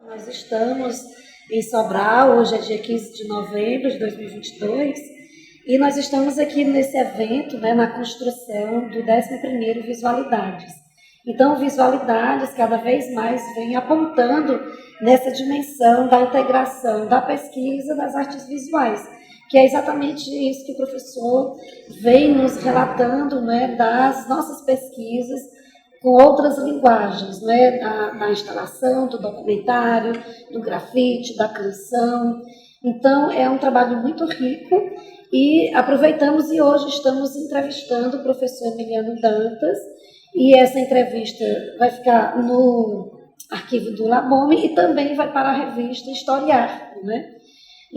Nós estamos em Sobral, hoje é dia 15 de novembro de 2022, e nós estamos aqui nesse evento, né, na construção do 11º Visualidades. Então, Visualidades cada vez mais vem apontando nessa dimensão da integração da pesquisa das artes visuais, que é exatamente isso que o professor vem nos relatando, né, das nossas pesquisas com outras linguagens, né, da instalação, do documentário, do grafite, da canção. Então, é um trabalho muito rico e aproveitamos e hoje estamos entrevistando o professor Emiliano Dantas, e essa entrevista vai ficar no arquivo do Labome e também vai para a revista Historiar, né?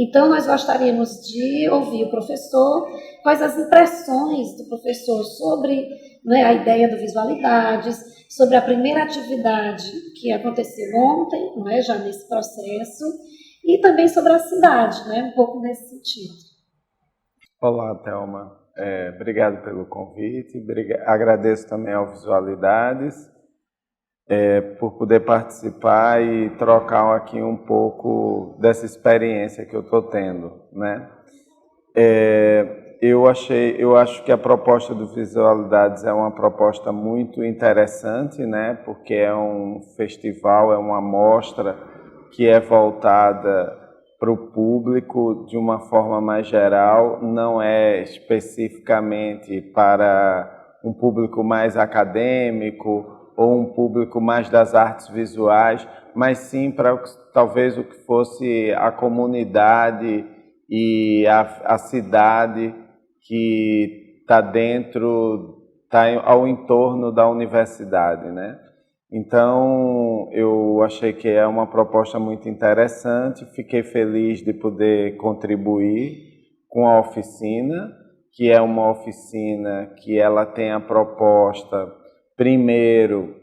Então, nós gostaríamos de ouvir o professor, quais as impressões do professor sobre, né, a ideia do Visualidades, sobre a primeira atividade que aconteceu ontem, né, já nesse processo, e também sobre a cidade, né, um pouco nesse sentido. Olá, Thelma. Obrigado pelo convite. Agradeço também ao Visualidades por poder participar e trocar aqui um pouco dessa experiência que eu estou tendo, né? Eu acho que a proposta do Visualidades é uma proposta muito interessante, né? Porque é um festival, é uma mostra que é voltada para o público de uma forma mais geral, não é especificamente para um público mais acadêmico ou um público mais das artes visuais, mas sim para talvez o que fosse a comunidade e a cidade que está ao entorno da universidade, né? Então, eu achei que é uma proposta muito interessante, fiquei feliz de poder contribuir com a oficina, que é uma oficina que ela tem a proposta, primeiro,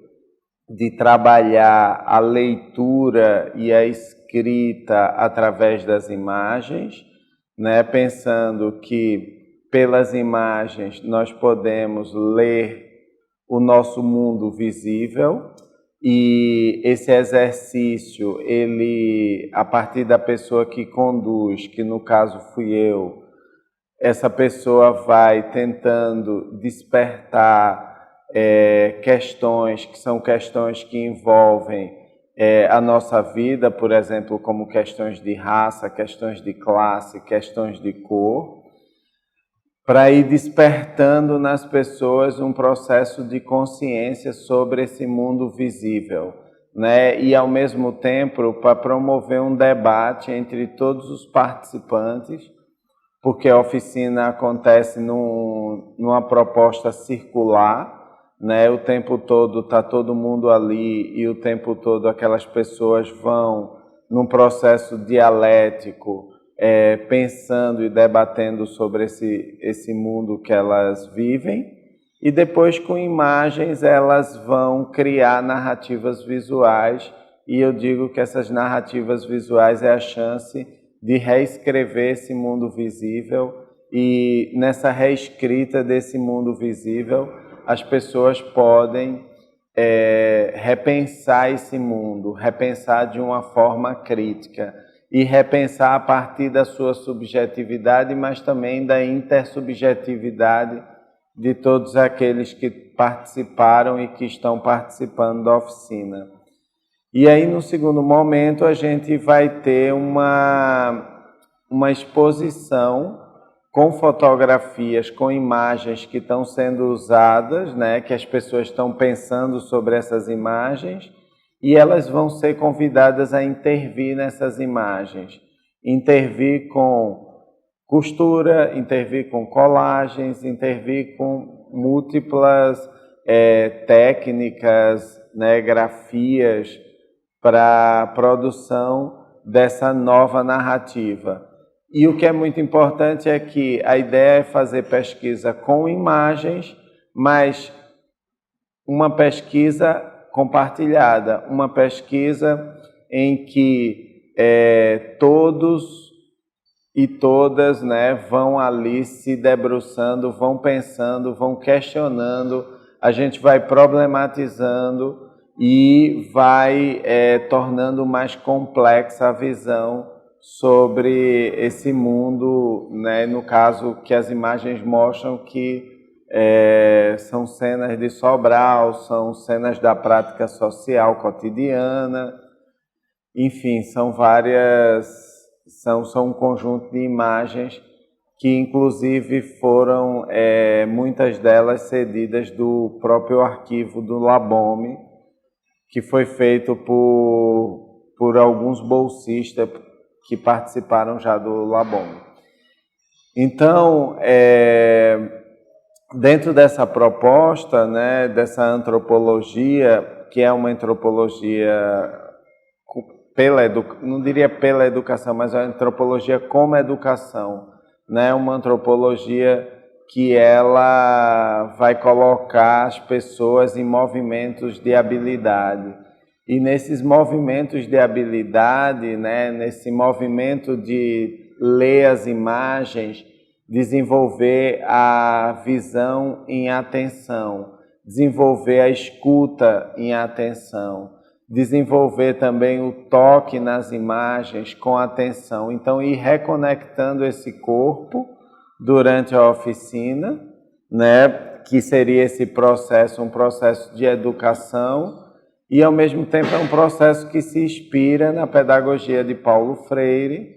de trabalhar a leitura e a escrita através das imagens, né? Pensando que pelas imagens nós podemos ler o nosso mundo visível, e esse exercício, ele, a partir da pessoa que conduz, que no caso fui eu, essa pessoa vai tentando despertar questões que são questões que envolvem a nossa vida, por exemplo, como questões de raça, questões de classe, questões de cor, para ir despertando nas pessoas um processo de consciência sobre esse mundo visível, né? E, ao mesmo tempo, para promover um debate entre todos os participantes, porque a oficina acontece numa proposta circular, né? O tempo todo está todo mundo ali e o tempo todo aquelas pessoas vão num processo dialético, pensando e debatendo sobre esse mundo que elas vivem, e depois com imagens elas vão criar narrativas visuais, e eu digo que essas narrativas visuais é a chance de reescrever esse mundo visível, e nessa reescrita desse mundo visível as pessoas podem repensar esse mundo, repensar de uma forma crítica, e repensar a partir da sua subjetividade, mas também da intersubjetividade de todos aqueles que participaram e que estão participando da oficina. E aí, no segundo momento, a gente vai ter uma exposição com fotografias, com imagens que estão sendo usadas, né, que as pessoas estão pensando sobre essas imagens, e elas vão ser convidadas a intervir nessas imagens, intervir com costura, intervir com colagens, intervir com múltiplas técnicas, né, grafias, para a produção dessa nova narrativa. E o que é muito importante é que a ideia é fazer pesquisa com imagens, mas uma pesquisa compartilhada, uma pesquisa em que todos e todas, né, vão ali se debruçando, vão pensando, vão questionando, a gente vai problematizando e vai tornando mais complexa a visão sobre esse mundo, né? No caso que as imagens mostram que são cenas de Sobral, são cenas da prática social cotidiana, enfim, são várias, são um conjunto de imagens que inclusive foram muitas delas cedidas do próprio arquivo do Labome, que foi feito por alguns bolsistas que participaram já do Labome. Então, dentro dessa proposta, né, dessa antropologia, que é uma antropologia não diria pela educação, mas é uma antropologia como educação, né, uma antropologia que ela vai colocar as pessoas em movimentos de habilidade. E nesses movimentos de habilidade, né, nesse movimento de ler as imagens, desenvolver a visão em atenção, desenvolver a escuta em atenção, desenvolver também o toque nas imagens com atenção. Então, ir reconectando esse corpo durante a oficina, né, que seria esse processo, um processo de educação, e ao mesmo tempo é um processo que se inspira na pedagogia de Paulo Freire,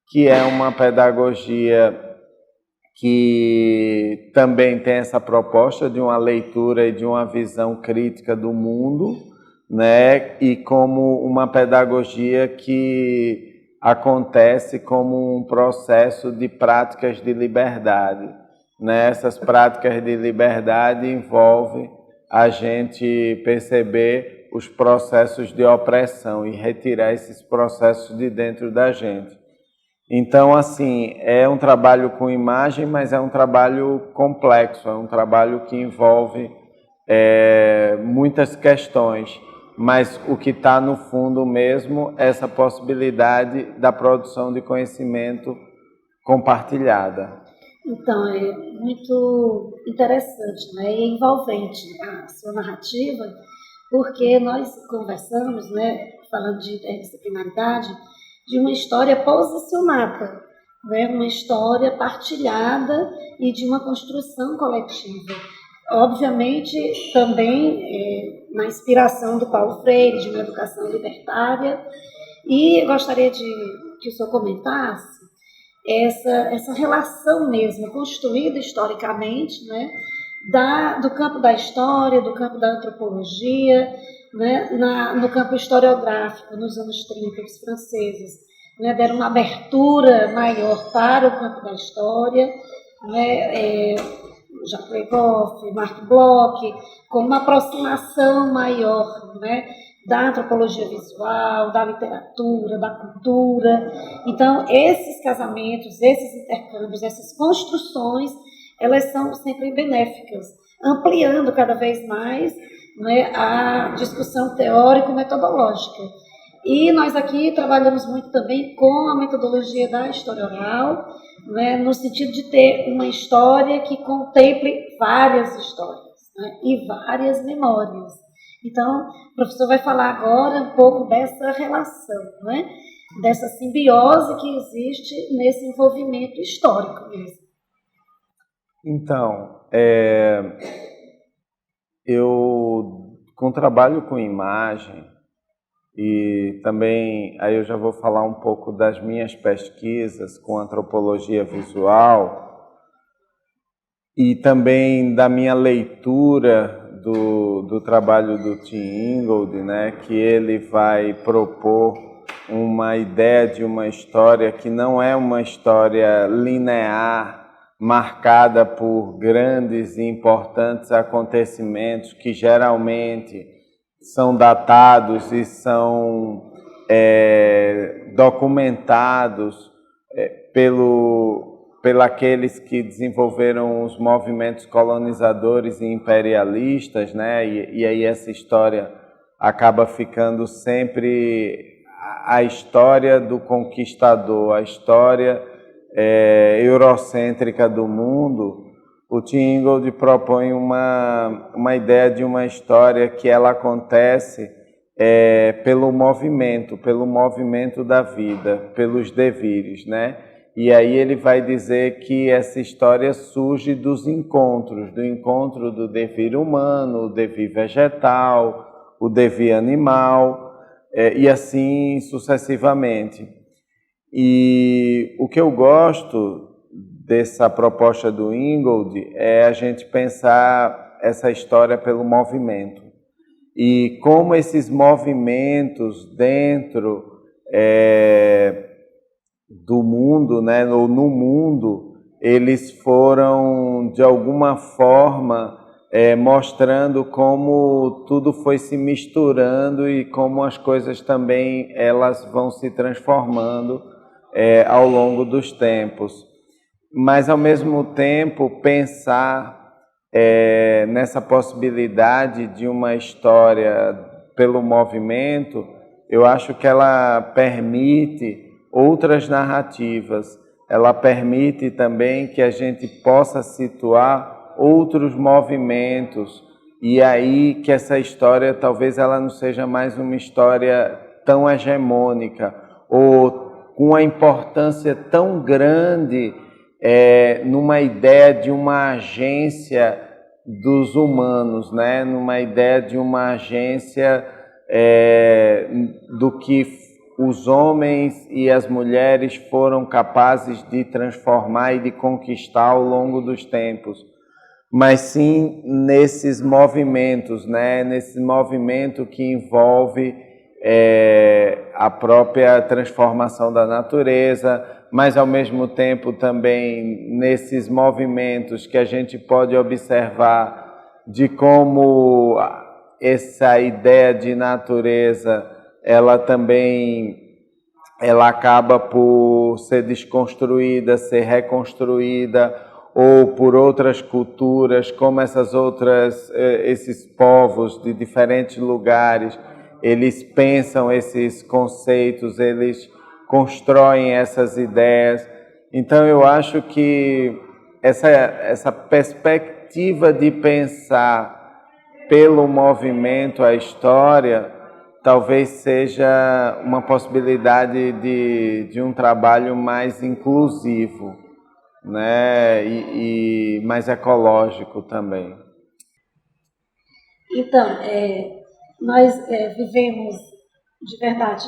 que é uma pedagogia que também tem essa proposta de uma leitura e de uma visão crítica do mundo, né? E como uma pedagogia que acontece como um processo de práticas de liberdade, né? Essas práticas de liberdade envolvem a gente perceber os processos de opressão e retirar esses processos de dentro da gente. Então, assim, é um trabalho com imagem, mas é um trabalho complexo, é um trabalho que envolve muitas questões, mas o que está no fundo mesmo é essa possibilidade da produção de conhecimento compartilhada. Então, é muito interessante, né, e envolvente a sua narrativa, porque nós conversamos, né, falando de interdisciplinaridade, de uma história posicionada, né, uma história partilhada e de uma construção coletiva. Obviamente, também na inspiração do Paulo Freire, de uma educação libertária, e eu gostaria que o senhor comentasse essa relação mesmo, construída historicamente, né, do campo da história, do campo da antropologia, né, no campo historiográfico, nos anos 30, os franceses, né, deram uma abertura maior para o campo da história, né, Jacques Legoff, Marc Bloch, com uma aproximação maior, né, da antropologia visual, da literatura, da cultura. Então, esses casamentos, esses intercâmbios, essas construções, elas são sempre benéficas, ampliando cada vez mais, né, a discussão teórico-metodológica. E nós aqui trabalhamos muito também com a metodologia da história oral, né, no sentido de ter uma história que contemple várias histórias, né, e várias memórias. Então, o professor vai falar agora um pouco dessa relação, né, dessa simbiose que existe nesse envolvimento histórico mesmo. Então, eu, com trabalho com imagem, e também aí eu já vou falar um pouco das minhas pesquisas com antropologia visual e também da minha leitura do trabalho do Tim Ingold, né, que ele vai propor uma ideia de uma história que não é uma história linear, marcada por grandes e importantes acontecimentos que geralmente são datados e são documentados pelos que desenvolveram os movimentos colonizadores e imperialistas, né? E aí essa história acaba ficando sempre a história do conquistador, a história eurocêntrica do mundo, o Tim Ingold propõe uma ideia de uma história que ela acontece pelo movimento da vida, pelos devires, né? E aí ele vai dizer que essa história surge dos encontros, do encontro do devir humano, o devir vegetal, o devir animal, e assim sucessivamente. E o que eu gosto dessa proposta do Ingold é a gente pensar essa história pelo movimento. E como esses movimentos dentro do mundo, né, ou no mundo, eles foram, de alguma forma, mostrando como tudo foi se misturando e como as coisas também elas vão se transformando ao longo dos tempos. Mas, ao mesmo tempo, pensar nessa possibilidade de uma história pelo movimento, eu acho que ela permite outras narrativas, ela permite também que a gente possa situar outros movimentos, e aí que essa história talvez ela não seja mais uma história tão hegemônica ou com uma importância tão grande numa ideia de uma agência dos humanos, né? Numa ideia de uma agência do que os homens e as mulheres foram capazes de transformar e de conquistar ao longo dos tempos, mas sim nesses movimentos, né? Nesse movimento que envolve a própria transformação da natureza, mas ao mesmo tempo também nesses movimentos que a gente pode observar de como essa ideia de natureza ela acaba por ser desconstruída, ser reconstruída, ou por outras culturas, como esses povos de diferentes lugares, eles pensam esses conceitos, eles constroem essas ideias. Então eu acho que essa perspectiva de pensar pelo movimento a história talvez seja uma possibilidade de um trabalho mais inclusivo, né? E mais ecológico também. Então, nós vivemos de verdade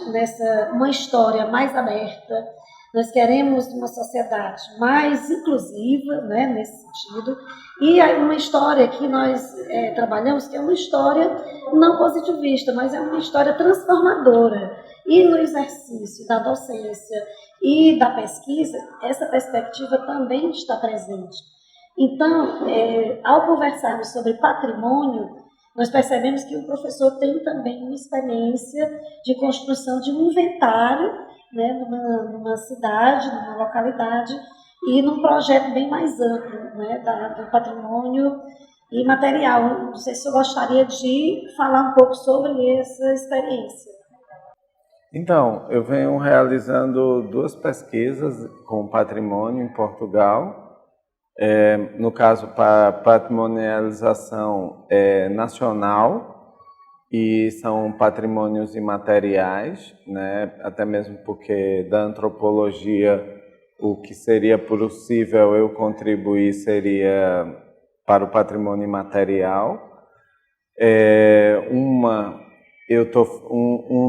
uma história mais aberta. Nós queremos uma sociedade mais inclusiva, né, nesse sentido, e uma história que nós trabalhamos, que é uma história não positivista, mas é uma história transformadora. E no exercício da docência e da pesquisa, essa perspectiva também está presente. Então, ao conversarmos sobre patrimônio, nós percebemos que o professor tem também uma experiência de construção de um inventário, né, numa cidade, numa localidade, e num projeto bem mais amplo, né, do patrimônio imaterial. Não sei se eu gostaria de falar um pouco sobre essa experiência. Então, eu venho realizando 2 pesquisas com patrimônio em Portugal. No caso, para patrimonialização nacional, e são patrimônios imateriais, né? Até mesmo porque da antropologia o que seria possível eu contribuir seria para o patrimônio imaterial. Um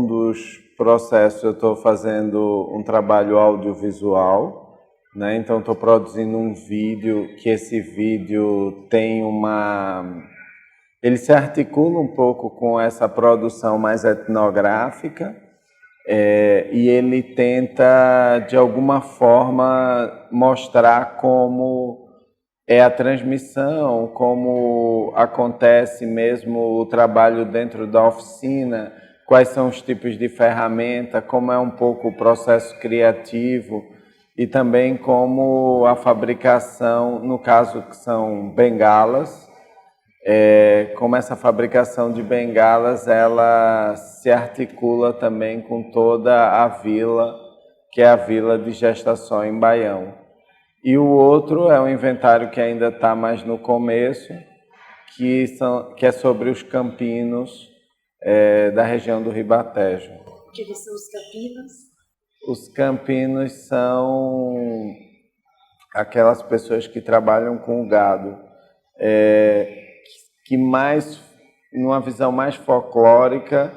dos processos eu estou fazendo um trabalho audiovisual, né? Então estou produzindo um vídeo que esse vídeo tem ele se articula um pouco com essa produção mais etnográfica, e ele tenta, de alguma forma, mostrar como é a transmissão, como acontece mesmo o trabalho dentro da oficina, quais são os tipos de ferramenta, como é um pouco o processo criativo e também como a fabricação, no caso que são bengalas, como essa fabricação de bengalas ela se articula também com toda a vila, que é a Vila de Gestação em Baião. E o outro é um inventário que ainda está mais no começo, que é sobre os campinos da região do Ribatejo. O que são os campinos? Os campinos são aquelas pessoas que trabalham com o gado, que mais, numa visão mais folclórica,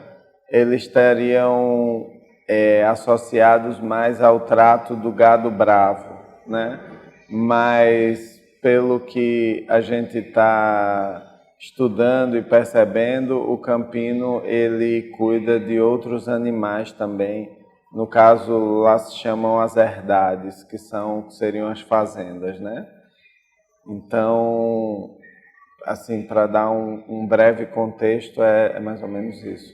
eles estariam associados mais ao trato do gado bravo, né? Mas pelo que a gente está estudando e percebendo, o campino ele cuida de outros animais também. No caso, lá se chamam as herdades, que seriam as fazendas, né? Então, assim, para dar um breve contexto, é mais ou menos isso.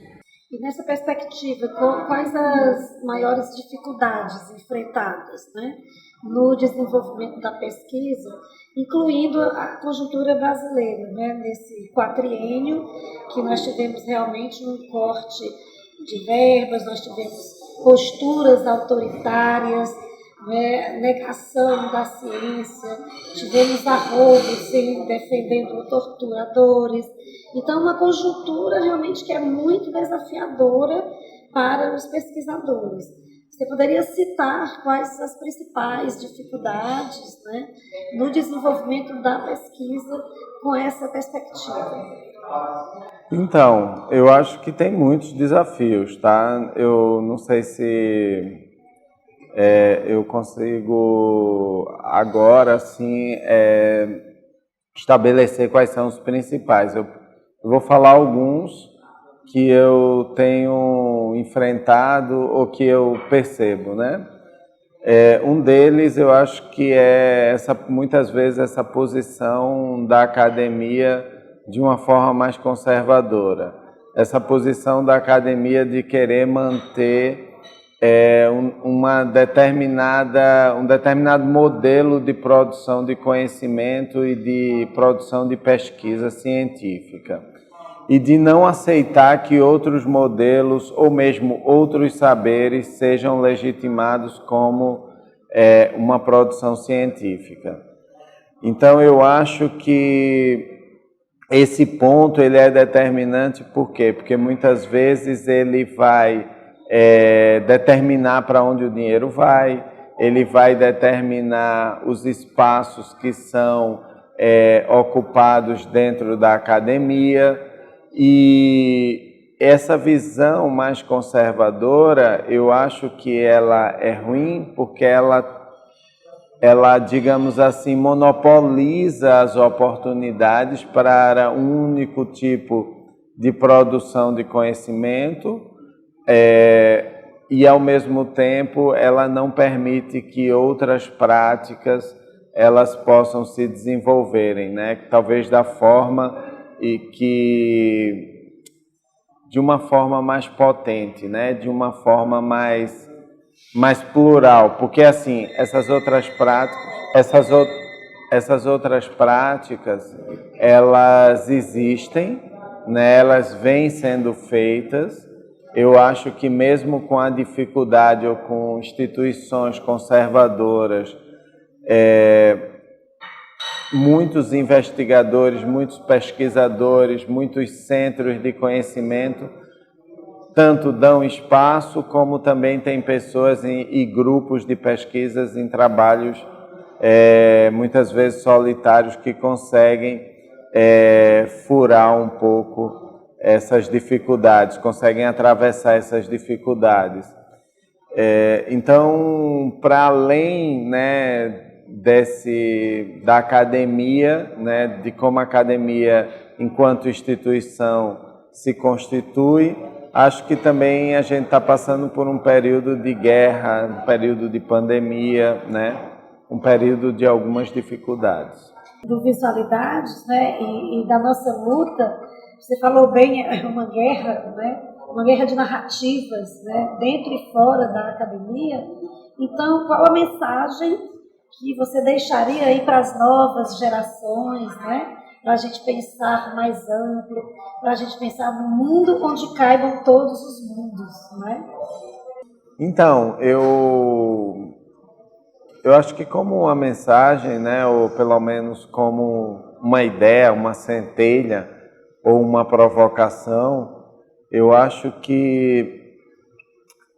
E nessa perspectiva, quais as maiores dificuldades enfrentadas, né, no desenvolvimento da pesquisa, incluindo a conjuntura brasileira, né, nesse quatriênio, que nós tivemos realmente um corte de verbas, nós tivemos posturas autoritárias, né, negação da ciência, tivemos arroubos defendendo torturadores. Então, uma conjuntura realmente que é muito desafiadora para os pesquisadores. Você poderia citar quais as principais dificuldades, né, no desenvolvimento da pesquisa com essa perspectiva? Então, eu acho que tem muitos desafios, tá? Eu não sei se eu consigo agora, assim, estabelecer quais são os principais. Eu vou falar alguns que eu tenho enfrentado ou que eu percebo, né? Um deles, eu acho que é muitas vezes essa posição da academia de uma forma mais conservadora. Essa posição da academia de querer manter um determinado modelo de produção de conhecimento e de produção de pesquisa científica. E de não aceitar que outros modelos ou mesmo outros saberes sejam legitimados como uma produção científica. Então, eu acho que esse ponto ele é determinante. Por quê? Porque muitas vezes ele vai determinar para onde o dinheiro vai, ele vai determinar os espaços que são ocupados dentro da academia. E essa visão mais conservadora, eu acho que ela é ruim porque ela, digamos assim, monopoliza as oportunidades para um único tipo de produção de conhecimento e, ao mesmo tempo, ela não permite que outras práticas elas possam se desenvolverem, né? Talvez da forma e que de uma forma mais potente, né? De uma forma mais plural, porque assim essas outras práticas elas existem, né? Elas vêm sendo feitas. Eu acho que mesmo com a dificuldade ou com instituições conservadoras, muitos investigadores, muitos pesquisadores, muitos centros de conhecimento, tanto dão espaço, como também tem pessoas e grupos de pesquisas em trabalhos, muitas vezes solitários, que conseguem furar um pouco essas dificuldades, conseguem atravessar essas dificuldades. Então, para além, né, da academia, né, de como a academia, enquanto instituição, se constitui, acho que também a gente está passando por um período de guerra, um período de pandemia, né, um período de algumas dificuldades. Do Visualidades, né, e da nossa luta, você falou bem, é uma guerra, né, uma guerra de narrativas, né, dentro e fora da academia. Então, qual a mensagem que você deixaria aí para as novas gerações, né? Para a gente pensar mais amplo, para a gente pensar no mundo onde caibam todos os mundos, né? Então, eu Eu acho que como uma mensagem, né, ou pelo menos como uma ideia, uma centelha ou uma provocação, eu acho que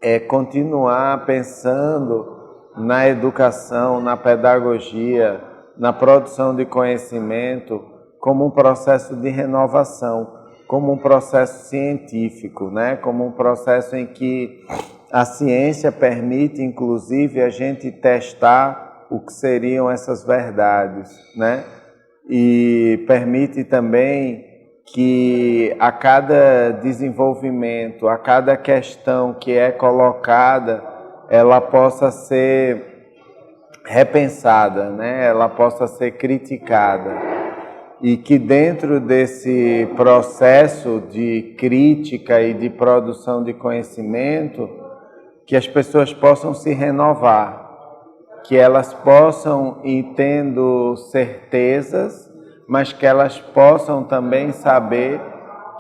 é continuar pensando na educação, na pedagogia, na produção de conhecimento como um processo de renovação, como um processo científico, né? Como um processo em que a ciência permite, inclusive, a gente testar o que seriam essas verdades, né? E permite também que a cada desenvolvimento, a cada questão que é colocada, ela possa ser repensada, né? Ela possa ser criticada. E que dentro desse processo de crítica e de produção de conhecimento, que as pessoas possam se renovar, que elas possam ir tendo certezas, mas que elas possam também saber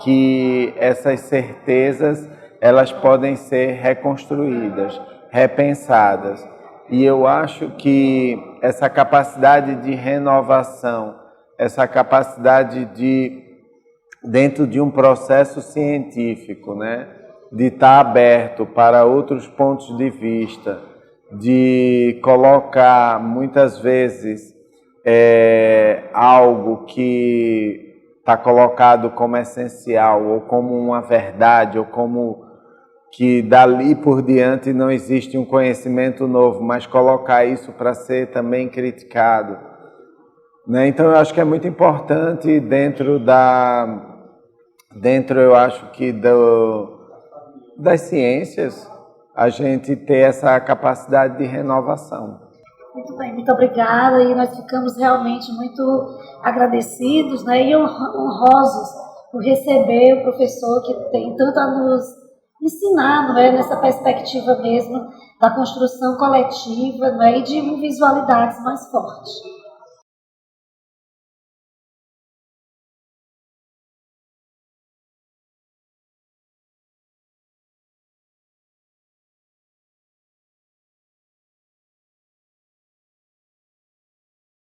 que essas certezas elas podem ser reconstruídas, repensadas. E eu acho que essa capacidade de renovação, essa capacidade de, dentro de um processo científico, né, de estar aberto para outros pontos de vista, de colocar muitas vezes algo que está colocado como essencial, ou como uma verdade, ou como que dali por diante não existe um conhecimento novo, mas colocar isso para ser também criticado, né? Então eu acho que é muito importante dentro eu acho que das ciências, a gente ter essa capacidade de renovação. Muito bem, muito obrigada, e nós ficamos realmente muito agradecidos, né, e honrosos por receber o professor que tem tanto a nos ensinar, né, nessa perspectiva mesmo da construção coletiva, né, e de visualidades mais fortes.